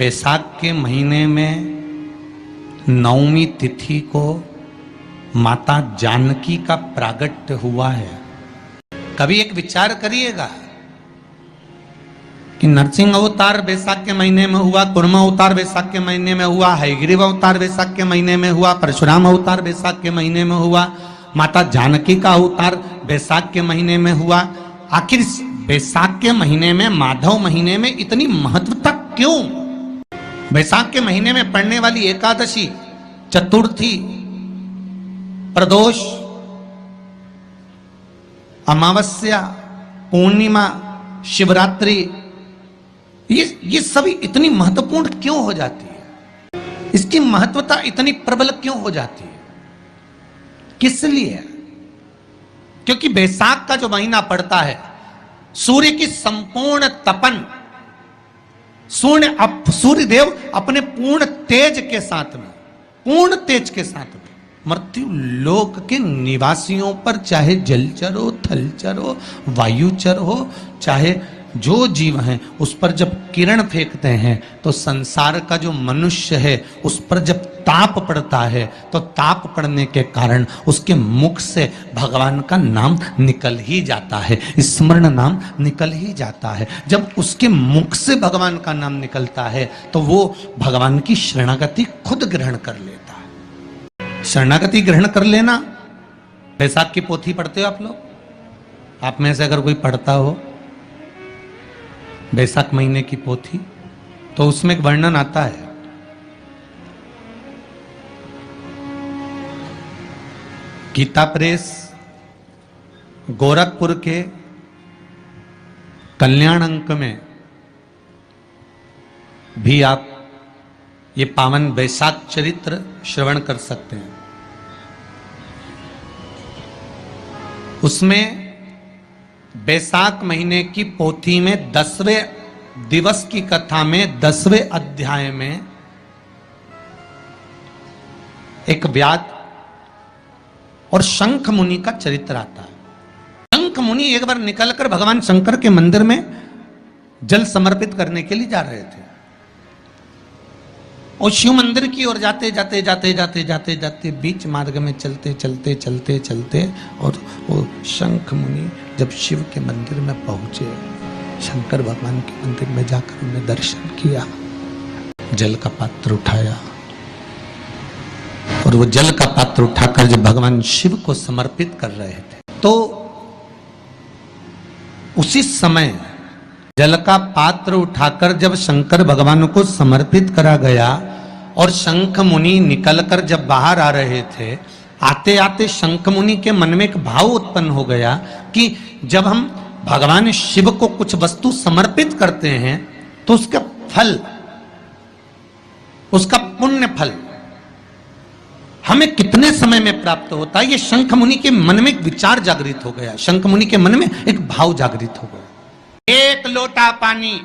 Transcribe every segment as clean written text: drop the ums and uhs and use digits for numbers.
बैसाख के महीने में नवमी तिथि को माता जानकी का प्रागट्य हुआ है। कभी एक विचार करिएगा कि नरसिंह अवतार बैसाख के महीने में हुआ, कुर्म अवतार बैसाख के महीने में हुआ, हयग्रीव अवतार बैसाख के महीने में हुआ, परशुराम अवतार बैसाख के महीने में हुआ, माता जानकी का अवतार बैसाख के महीने में हुआ। आखिर बैसाख के महीने में, माधव महीने में इतनी महत्वता क्यों? बैसाख के महीने में पड़ने वाली एकादशी, चतुर्थी, प्रदोष, अमावस्या, पूर्णिमा, शिवरात्रि, ये सभी इतनी महत्वपूर्ण क्यों हो जाती है? इसकी महत्वता इतनी प्रबल क्यों हो जाती है? किस लिए? क्योंकि बैसाख का जो महीना पड़ता है, सूर्य की संपूर्ण तपन, सूर्य देव अपने पूर्ण तेज के साथ में, पूर्ण तेज के साथ में मृत्यु लोक के निवासियों पर, चाहे जलचर हो, थलचर हो, वायुचर हो, चाहे जो जीव हैं, उस पर जब किरण फेंकते हैं तो संसार का जो मनुष्य है उस पर जब ताप पड़ता है तो ताप पड़ने के कारण उसके मुख से भगवान का नाम निकल ही जाता है, स्मरण नाम निकल ही जाता है। जब उसके मुख से भगवान का नाम निकलता है तो वो भगवान की शरणागति खुद ग्रहण कर लेता है। शरणागति ग्रहण कर लेना। बैसाख की पोथी पढ़ते हो आप लोग? आप में से अगर कोई पढ़ता हो बैसाख महीने की पोथी, तो उसमें एक वर्णन आता है, गीता प्रेस गोरखपुर के कल्याण अंक में भी आप ये पावन बैसाख चरित्र श्रवण कर सकते हैं। उसमें बैसाख महीने की पोथी में 10वें दिवस की कथा में 10वें अध्याय में एक व्याध और शंख मुनि का चरित्र आता है। शंख मुनि एक बार निकलकर भगवान शंकर के मंदिर में जल समर्पित करने के लिए जा रहे थे और शिव मंदिर की ओर जाते बीच मार्ग में चलते और वो शंख मुनि जब शिव के मंदिर में पहुंचे, शंकर भगवान के मंदिर में जाकर उन्हें दर्शन किया, जल का पात्र उठाया और वो जल का पात्र उठाकर जब भगवान शिव को समर्पित कर रहे थे तो उसी समय जल का पात्र उठाकर जब शंकर भगवान को समर्पित करा गया और शंख मुनि निकलकर जब बाहर आ रहे थे, आते आते शंख मुनि के मन में एक भाव उत्पन्न हो गया कि जब हम भगवान शिव को कुछ वस्तु समर्पित करते हैं तो उसका फल, उसका पुण्य फल हमें कितने समय में प्राप्त होता है। ये शंख मुनि के मन में एक विचार जागृत हो गया, शंख मुनि के मन में एक भाव जागृत हो गया। एक लोटा पानी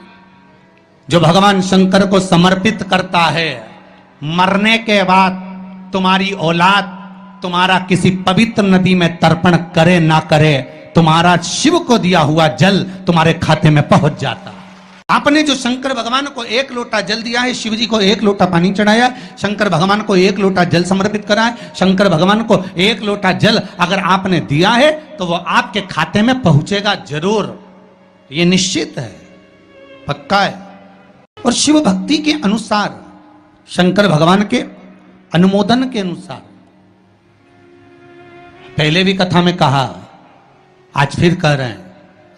जो भगवान शंकर को समर्पित करता है, मरने के बाद तुम्हारी औलाद तुम्हारा किसी पवित्र नदी में तर्पण करे ना करे, तुम्हारा शिव को दिया हुआ जल तुम्हारे खाते में पहुंच जाता। आपने जो शंकर भगवान को 1 लोटा जल दिया है, शिव जी को 1 लोटा पानी चढ़ाया, शंकर भगवान को 1 लोटा जल समर्पित करा है, शंकर भगवान को 1 लोटा जल अगर आपने दिया है तो वो आपके खाते में पहुंचेगा जरूर, ये निश्चित है, पक्का है। और शिव भक्ति के अनुसार, शंकर भगवान के अनुमोदन के अनुसार, पहले भी कथा में कहा, आज फिर कह रहे हैं,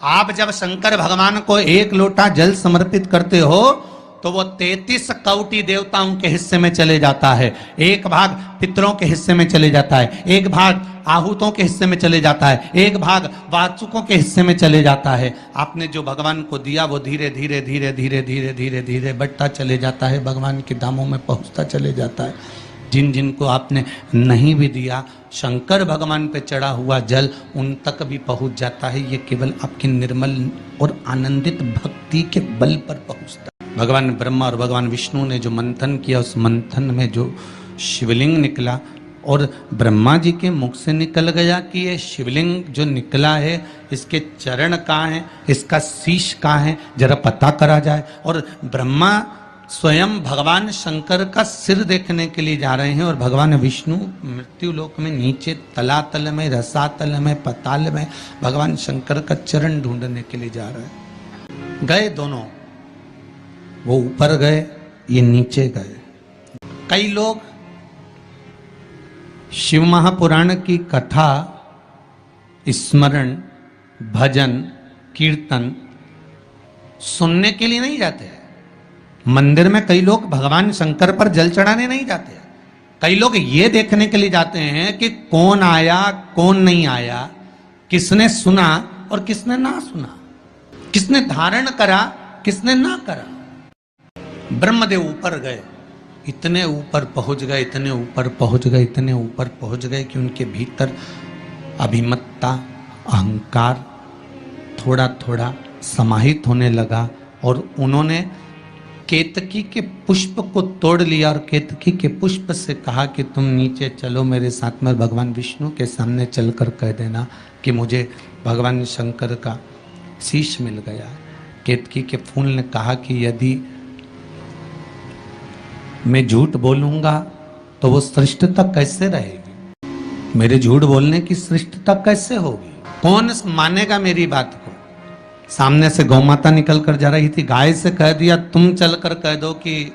आप जब शंकर भगवान को 1 लोटा जल समर्पित करते हो तो वो 33 कौटि देवताओं के हिस्से में चले जाता है, 1 भाग पितरों के हिस्से में चले जाता है, 1 भाग आहूतों के हिस्से में चले जाता है, 1 भाग वाचुकों के हिस्से में चले जाता है। आपने जो भगवान को दिया वो धीरे धीरे धीरे धीरे धीरे धीरे धीरे बढ़ता चले जाता है, भगवान के धामों में पहुंचता चले जाता है। जिन जिन को आपने नहीं भी दिया, शंकर भगवान पे चढ़ा हुआ जल उन तक भी पहुंच जाता है। ये केवल आपकी निर्मल और आनंदित भक्ति के बल पर पहुंचता है। भगवान ब्रह्मा और भगवान विष्णु ने जो मंथन किया, उस मंथन में जो शिवलिंग निकला और ब्रह्मा जी के मुख से निकल गया कि ये शिवलिंग जो निकला है इसके चरण कहाँ हैं, इसका शीश कहाँ है, जरा पता करा जाए। और ब्रह्मा स्वयं भगवान शंकर का सिर देखने के लिए जा रहे हैं और भगवान विष्णु मृत्यु लोक में नीचे तलातल में, रसातल में, पताल में भगवान शंकर का चरण ढूंढने के लिए जा रहे हैं। गए दोनों, वो ऊपर गए, ये नीचे गए। कई लोग शिव महापुराण की कथा, स्मरण, भजन, कीर्तन सुनने के लिए नहीं जाते हैं। मंदिर में कई लोग भगवान शंकर पर जल चढ़ाने नहीं जाते हैं। कई लोग ये देखने के लिए जाते हैं कि कौन आया, कौन नहीं आया, किसने सुना और किसने ना सुना, किसने धारण करा, किसने ना करा। ब्रह्मदेव ऊपर गए, इतने ऊपर पहुंच गए, इतने ऊपर पहुंच गए, इतने ऊपर पहुंच गए कि उनके भीतर अभिमत्ता, अहंकार थोड़ा थोड़ा समाहित होने लगा और उन्होंने केतकी के पुष्प को तोड़ लिया और केतकी के पुष्प से कहा कि तुम नीचे चलो मेरे साथ में, भगवान विष्णु के सामने चलकर कह देना कि मुझे भगवान शंकर का शीश मिल गया। केतकी के फूल ने कहा कि यदि मैं झूठ बोलूंगा तो वो श्रेष्ठता कैसे रहेगी, मेरे झूठ बोलने की श्रेष्ठता कैसे होगी, कौन मानेगा मेरी बात को। सामने से गौ माता निकल कर जा रही थी, गाय से कह दिया तुम चलकर कह दो कि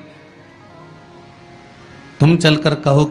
तुम चलकर कहो